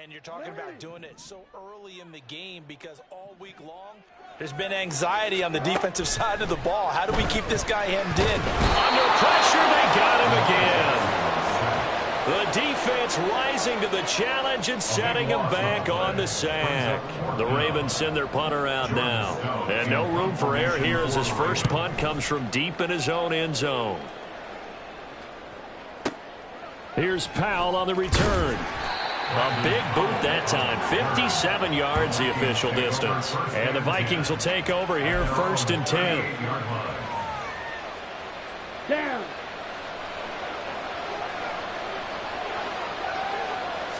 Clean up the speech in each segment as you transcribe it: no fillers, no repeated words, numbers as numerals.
And you're talking about doing it so early in the game because all week long, there's been anxiety on the defensive side of the ball. How do we keep this guy hemmed in? Under pressure, they got him again. The defense rising to the challenge and setting him back on the sack. The Ravens send their punter out now. And no room for error here as his first punt comes from deep in his own end zone. Here's Powell on the return. A big boot that time. 57 yards the official distance. And the Vikings will take over here 1st and 10. Down.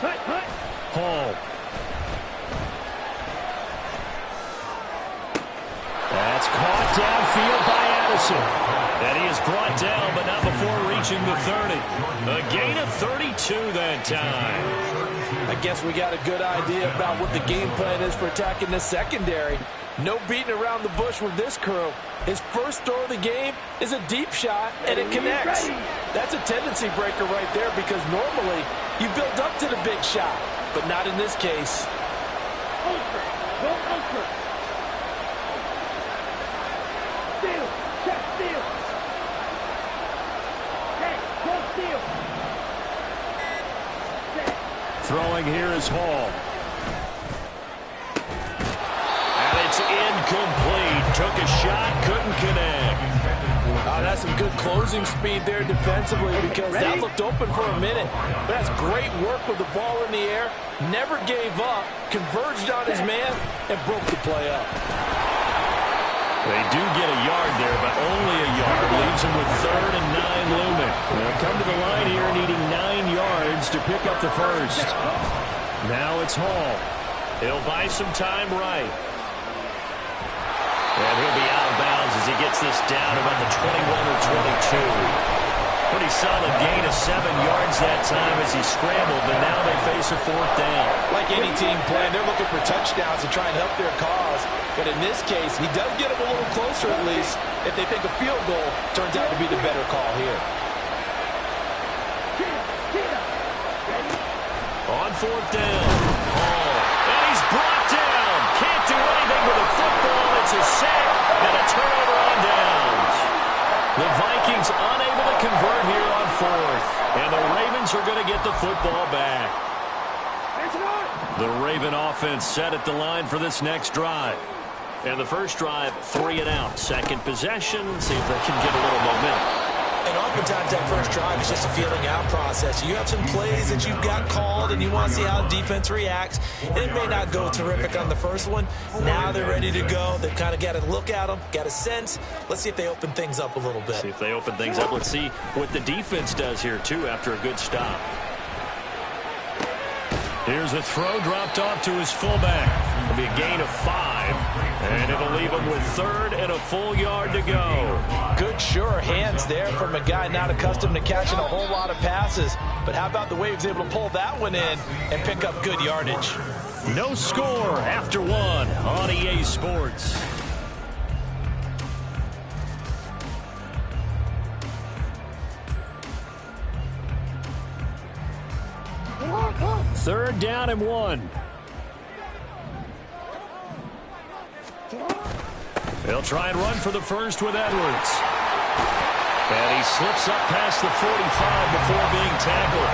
Hut. Hall. That's caught downfield by Addison. And he is brought down, but not before reaching the 30. A gain of 32 that time. I guess we got a good idea about what the game plan is for attacking the secondary. No beating around the bush with this crew. His first throw of the game is a deep shot, and it connects. That's a tendency breaker right there because normally you build up to the big shot, but not in this case. Ultra. Go ultra. Steal. Check steal. Hey, go steal. Throwing here is Hall. And it's incomplete. Took a shot, couldn't connect. That's some good closing speed there defensively because that looked open for a minute. But that's great work with the ball in the air. Never gave up, converged on his man, and broke the play up. They do get a yard there, but only a yard. Leaves him with 3rd and 9 looming. They'll come to the line here needing 9 yards to pick up the first. Now it's Hall. He'll buy some time right. And he'll be out of bounds as he gets this down about the 21 or 22. Pretty solid gain of 7 yards that time as he scrambled, but now they face a 4th down. Like any team plan, they're looking for touchdowns to try and help their cause. But in this case, he does get them a little closer at least if they think a field goal turns out to be the better call here. On 4th down. Hall. And he's brought down. Can't do anything with a football. It's a sack and a turnover on downs. The Vikings unable to convert here on 4th. And the Ravens are going to get the football back. The Raven offense set at the line for this next drive. And the first drive, 3 and out. Second possession, see if they can get a little momentum. And oftentimes that first drive is just a feeling out process. You have some plays that you've got called and you want to see how the defense reacts. It may not go terrific on the first one. Now they're ready to go. They've kind of got to look at them, got a sense. Let's see if they open things up a little bit. See if they open things up. Let's see what the defense does here, too, after a good stop. Here's a throw dropped off to his fullback. It'll be a gain of 5, and it'll leave him with 3rd and a full yard to go. Good, sure hands there from a guy not accustomed to catching a whole lot of passes. But how about the way he was able to pull that one in and pick up good yardage? No score after 1 on EA Sports. Third down and 1. They'll try and run for the first with Edwards. And he slips up past the 45 before being tackled.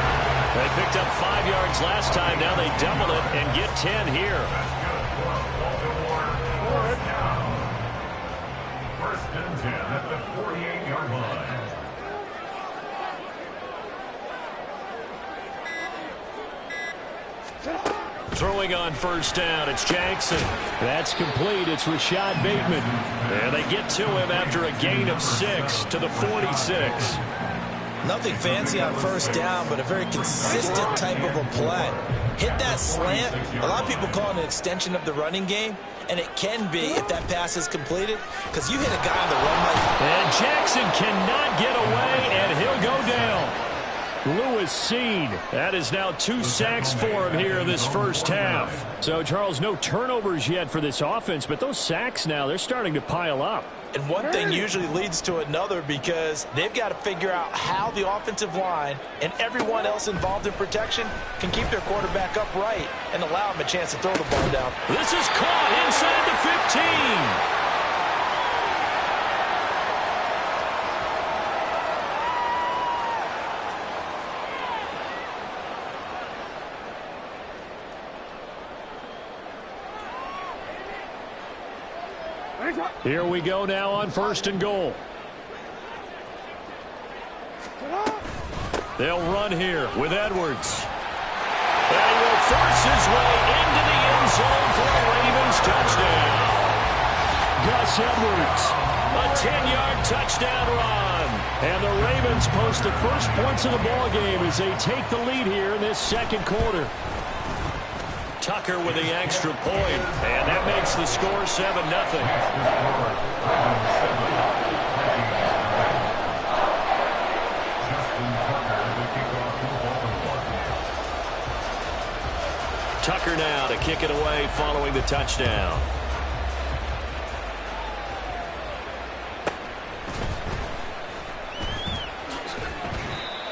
They picked up 5 yards last time. Now they double it and get 10 here. First and 10 at the 48-yard line. Throwing on first down, it's Jackson. That's complete. It's Rashad Bateman. And they get to him after a gain of 6 to the 46. Nothing fancy on first down, but a very consistent type of a play. Hit that slant. A lot of people call it an extension of the running game, and it can be if that pass is completed, because you hit a guy on the run like... And Jackson cannot get away, and he'll go down. Lewis seen. That is now 2 sacks for him here in this first half. So, Charles, no turnovers yet for this offense, but those sacks now, they're starting to pile up. And one thing usually leads to another because they've got to figure out how the offensive line and everyone else involved in protection can keep their quarterback upright and allow him a chance to throw the ball down. This is caught inside the 15. Here we go now on 1st and goal. They'll run here with Edwards. And he will force his way into the end zone for a Ravens touchdown. Gus Edwards, a 10-yard touchdown run. And the Ravens post the first points of the ball game as they take the lead here in this second quarter. Tucker with the extra point, and that makes the score 7-0. Tucker now to kick it away following the touchdown.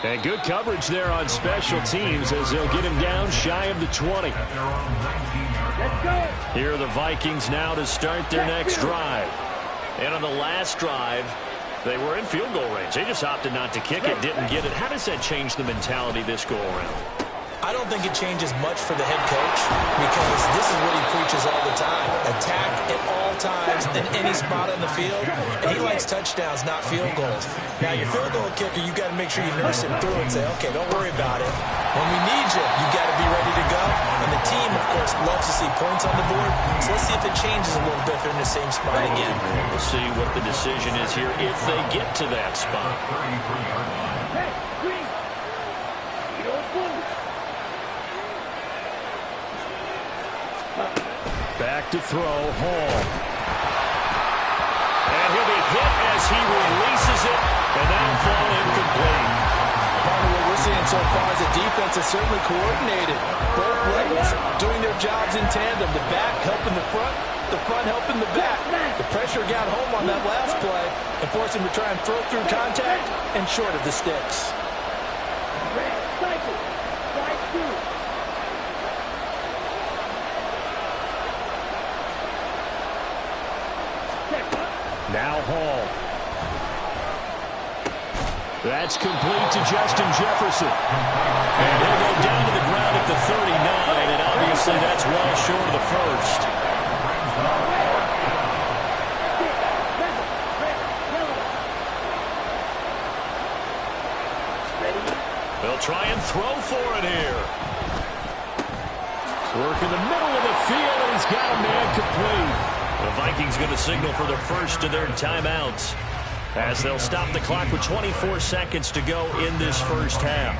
And good coverage there on special teams as they'll get him down shy of the 20. Let's go. Here are the Vikings now to start their next drive. And on the last drive, they were in field goal range. They just opted not to kick it, didn't get it. How does that change the mentality this go around? I don't think it changes much for the head coach because this is what he preaches all the time. Attack at all times in any spot on the field. And he likes touchdowns, not field goals. Now, your field goal kicker, you got to make sure you nurse him through and say, okay, don't worry about it. When we need you, you got to be ready to go. And the team, of course, loves to see points on the board. So let's see if it changes a little bit if they're in the same spot again. We'll see what the decision is here if they get to that spot. Hey, green. You don't move. Back to throw, Hall. And he'll be hit as he releases it, and that'll fall incomplete. Part of what we're seeing so far is the defense is certainly coordinated. Both levels doing their jobs in tandem. The back helping the front helping the back. The pressure got home on that last play and forced him to try and throw through contact and short of the sticks. Red, cycle. Strike two. Now Hall. That's complete to Justin Jefferson. And he'll go down to the ground at the 39, and obviously that's well short of the first. They'll try and throw for it here. Work in the middle of the field, and he's got a man complete. The Vikings going to signal for the first of their timeouts as they'll stop the clock with 24 seconds to go in this first half.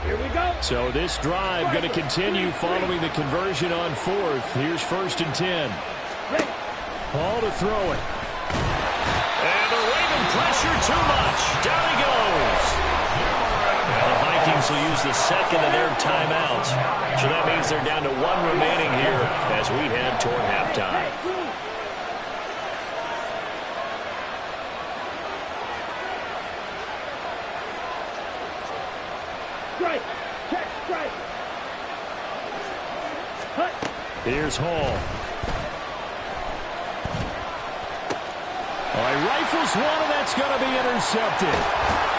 Here we go. So this drive going to continue following the conversion on 4th. Here's 1st and 10. Ball to throw it. And the Raven pressure too much. Down he goes. Now the Vikings will use the second of their timeouts. So that means they're down to 1 remaining here as we head toward halftime. Strike. Check strike. Hut. Here's Hall. He rifles one, and that's going to be intercepted.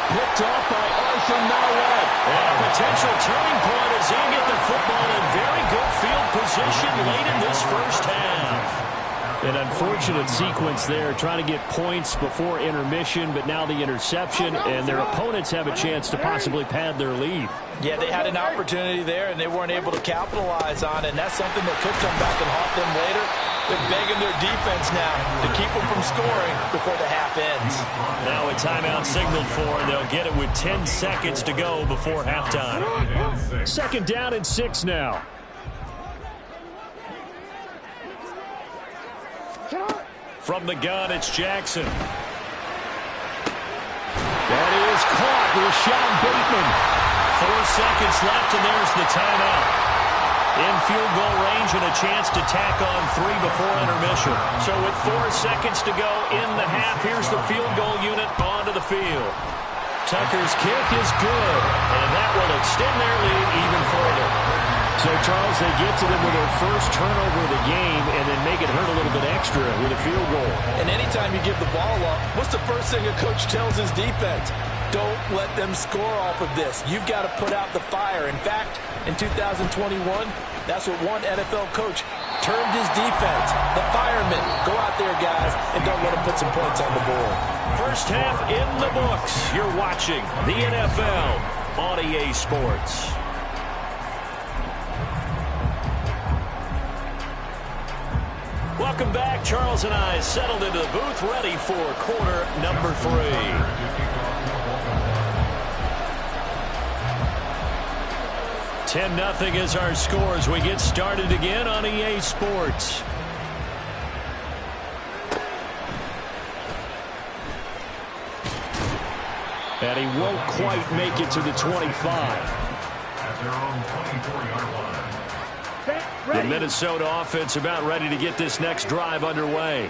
Picked off by Arthur Mallett. And a potential turning point as he get the football in very good field position late in this first half. An unfortunate sequence there, trying to get points before intermission, but now the interception, and their opponents have a chance to possibly pad their lead. Yeah, they had an opportunity there, and they weren't able to capitalize on it, and that's something that could come back and haunt them later. They're begging their defense now to keep them from scoring before the half ends. Now a timeout signaled for, and they'll get it with 10 seconds to go before halftime. 2nd down and 6 now. From the gun, it's Jackson. That is caught. Rashawn Bateman. 4 seconds left, and there's the timeout. In field goal range and a chance to tack on 3 before intermission. So with 4 seconds to go in the half, here's the field goal unit onto the field. Tucker's kick is good, and that will extend their lead even further. So, Charles, they get to them with their first turnover of the game and then make it hurt a little bit extra with a field goal. And anytime you give the ball up, what's the first thing a coach tells his defense? Don't let them score off of this. You've got to put out the fire. In fact, in 2021, that's what one NFL coach termed his defense. The firemen. Go out there, guys, and don't let them put some points on the board. First half in the books. You're watching the NFL on EA Sports. Welcome back. Charles and I settled into the booth, ready for quarter number 3. 10-0 is our score as we get started again on EA Sports. And he won't quite make it to the 25. At their own 24-yard line. The Minnesota offense about ready to get this next drive underway.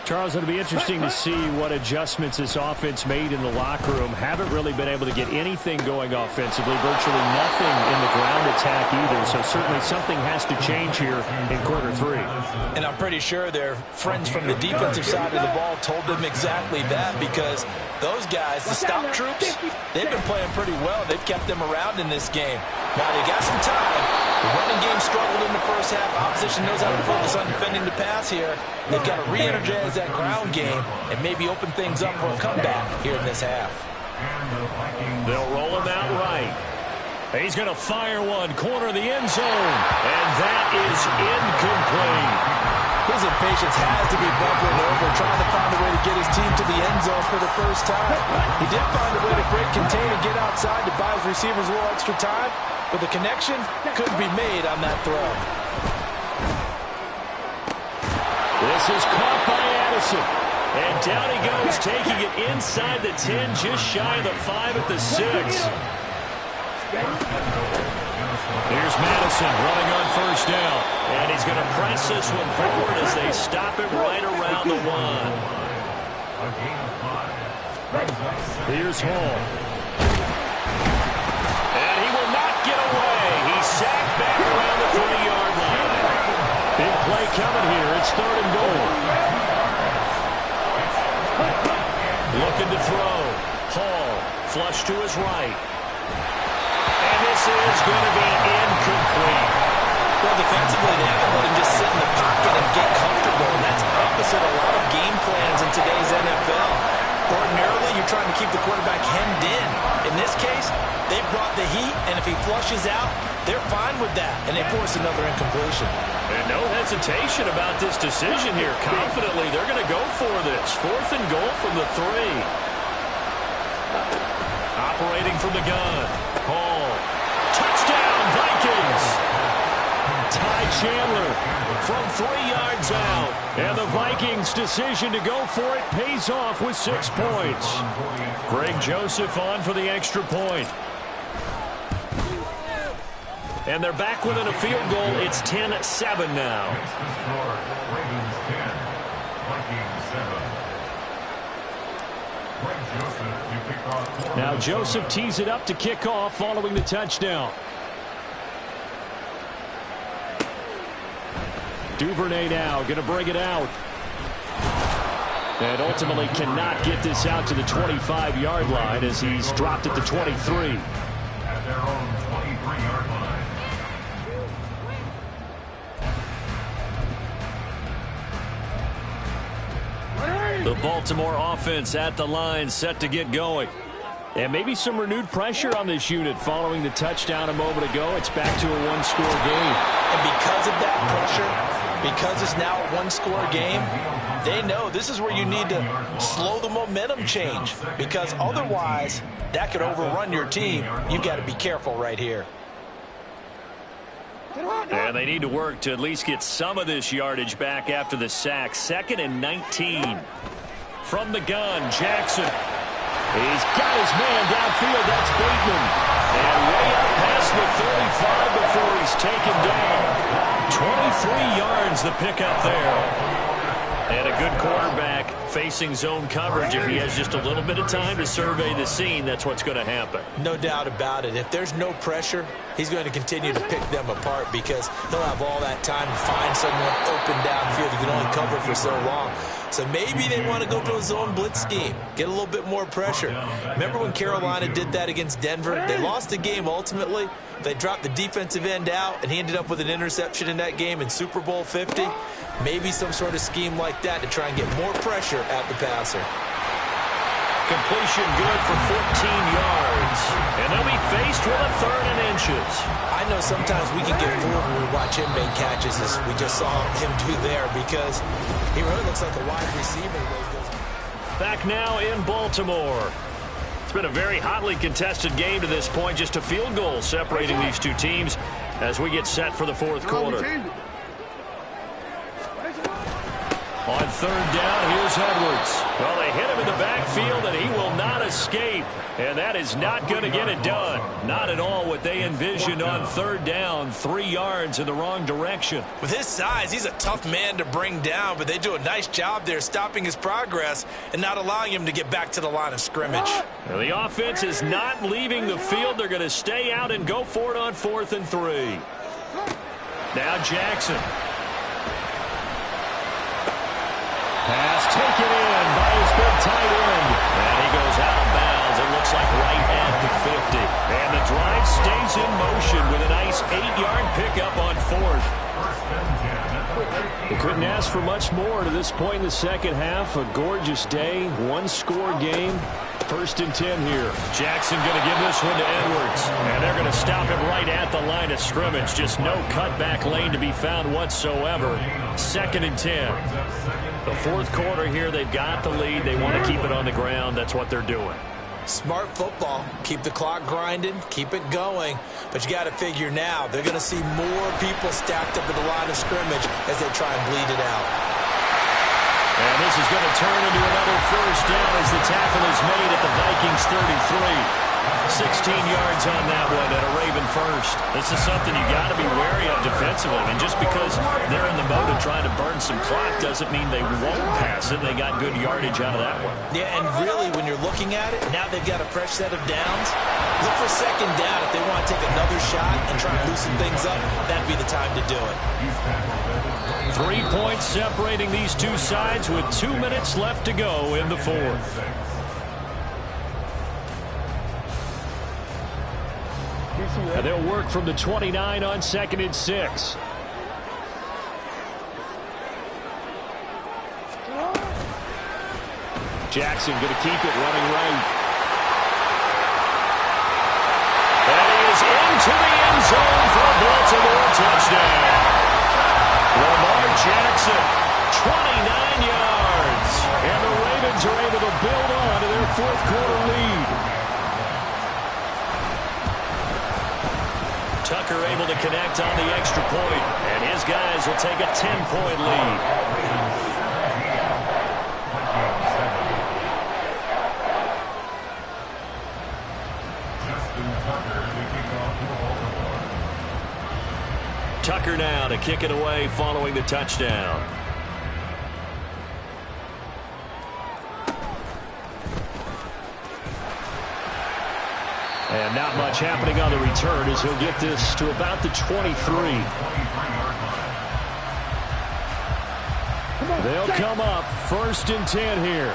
Charles, it'll be interesting to see what adjustments this offense made in the locker room. Haven't really been able to get anything going offensively, virtually nothing in the ground attack either. So certainly something has to change here in quarter 3. And I'm pretty sure their friends from the defensive side of the ball told them exactly that, because those guys, the stop troops, they've been playing pretty well. They've kept them around in this game. Now they got some time. The running game struggled in the first half. Opposition knows how to focus on defending the pass here. They've got to re-energize that ground game and maybe open things up for a comeback here in this half. They'll roll him out right. He's going to fire one, corner of the end zone, and that is incomplete. His impatience has to be bubbling over, trying to find a way to get his team to the end zone for the first time. He did find a way to break contain and get outside to buy his receivers a little extra time, but the connection couldn't be made on that throw. This is caught by Addison. And down he goes, taking it inside the 10, just shy of the 5 at the 6. Here's Madison running on first down. And he's going to press this one forward as they stop it right around the 1. Here's Hall. And he will not get away. He's sacked back around the 3-yard line. Big play coming here. It's 3rd and goal. Looking to throw. Hall, flush to his right. And this is going to be incomplete. Well, defensively, they haven't let him just sit in the pocket and get comfortable, and that's opposite a lot of game plans in today's NFL. Ordinarily, you're trying to keep the quarterback hemmed in. In this case, they brought the heat, and if he flushes out, they're fine with that, and they force another incompletion. And no hesitation about this decision here. Confidently, they're going to go for this. 4th and goal from the 3. Operating from the gun. Hall. Touchdown, Vikings! Ty Chandler from 3 yards out. And the Vikings' decision to go for it pays off with 6 points. Greg Joseph on for the extra point. And they're back within a field goal. It's 10-7 now. Ravens 10, Vikings 7. Now Joseph tees it up to kick off following the touchdown. Duvernay now going to bring it out. And ultimately cannot get this out to the 25-yard line as he's dropped at the 23. At their own 23-yard line. The Baltimore offense at the line, set to get going. And maybe some renewed pressure on this unit following the touchdown a moment ago. It's back to a 1-score game. And because of that pressure, because it's now a 1-score game, they know this is where you need to slow the momentum change, because otherwise that could overrun your team. You've got to be careful right here. And they need to work to at least get some of this yardage back after the sack. 2nd and 19. From the gun, Jackson. He's got his man downfield. That's Bateman. And way up past the 35 before he's taken down. 23 yards the pickup there. And a good quarterback facing zone coverage. If he has just a little bit of time to survey the scene, that's what's going to happen. No doubt about it. If there's no pressure, he's going to continue to pick them apart because he'll have all that time to find someone open downfield. He can only cover for so long. So maybe they want to go to a zone blitz scheme, get a little bit more pressure. Remember when Carolina did that against Denver? They lost the game ultimately. They dropped the defensive end out, and he ended up with an interception in that game in Super Bowl 50. Maybe some sort of scheme like that to try and get more pressure at the passer. Completion good for 14 yards. And they'll be faced with a 3rd and inches. I know sometimes we can get fooled when we watch him make catches, as we just saw him do there, because he really looks like a wide receiver. Back now in Baltimore. It's been a very hotly contested game to this point. Just a field goal separating these two teams as we get set for the 4th quarter. On 3rd down, here's Edwards. Well, they hit him in the backfield, and he will not escape. And that is not going to get it done. Not at all what they envisioned on 3rd down. 3 yards in the wrong direction. With his size, he's a tough man to bring down, but they do a nice job there stopping his progress and not allowing him to get back to the line of scrimmage. Now, the offense is not leaving the field. They're going to stay out and go for it on 4th and 3. Now Jackson. Pass taken in by his big tight end. And he goes out of bounds. It looks like right at the 50. And the drive stays in motion with a nice 8-yard pickup on 4th. They couldn't ask for much more to this point in the second half. A gorgeous day, 1-score game. 1st and 10 here. Jackson going to give this one to Edwards. And they're going to stop him right at the line of scrimmage. Just no cutback lane to be found whatsoever. 2nd and 10. The 4th quarter here, they've got the lead. They want to keep it on the ground. That's what they're doing. Smart football. Keep the clock grinding. Keep it going. But you got to figure now, they're going to see more people stacked up at the line of scrimmage as they try and bleed it out. And this is going to turn into another 1st down as the tackle is made at the Vikings 33. 16 yards on that one at a Raven first. This is something you got to be wary of defensively. I mean, just because they're in the mode of trying to burn some clock doesn't mean they won't pass it. They got good yardage out of that one. Yeah, and really, when you're looking at it, now they've got a fresh set of downs. Look for 2nd down. If they want to take another shot and try and loosen things up, that'd be the time to do it. 3 points separating these two sides with 2 minutes left to go in the 4th. And they'll work from the 29 on 2nd and 6. Jackson going to keep it running right. And he is into the end zone for a Baltimore touchdown. Lamar Jackson, 29 yards. And the Ravens are able to build on to their 4th quarter lead. Tucker able to connect on the extra point, and his guys will take a 10-point lead. Tucker now to kick it away following the touchdown. And not much happening on the return as he'll get this to about the 23. They'll come up 1st and 10 here.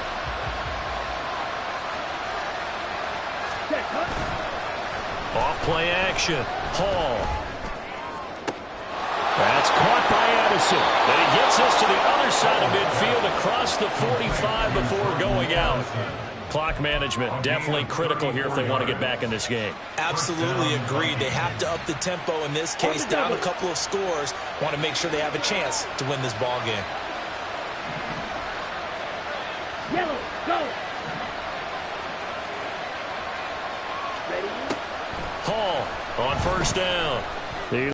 Off play action. Hall. That's caught by Addison. And he gets us to the other side of midfield across the 45 before going out. Clock management definitely critical here if they want to get back in this game. Absolutely agreed. They have to up the tempo in this case, down a couple of scores. Want to make sure they have a chance to win this ball game. Yellow, go. Ready? Hall on 1st down.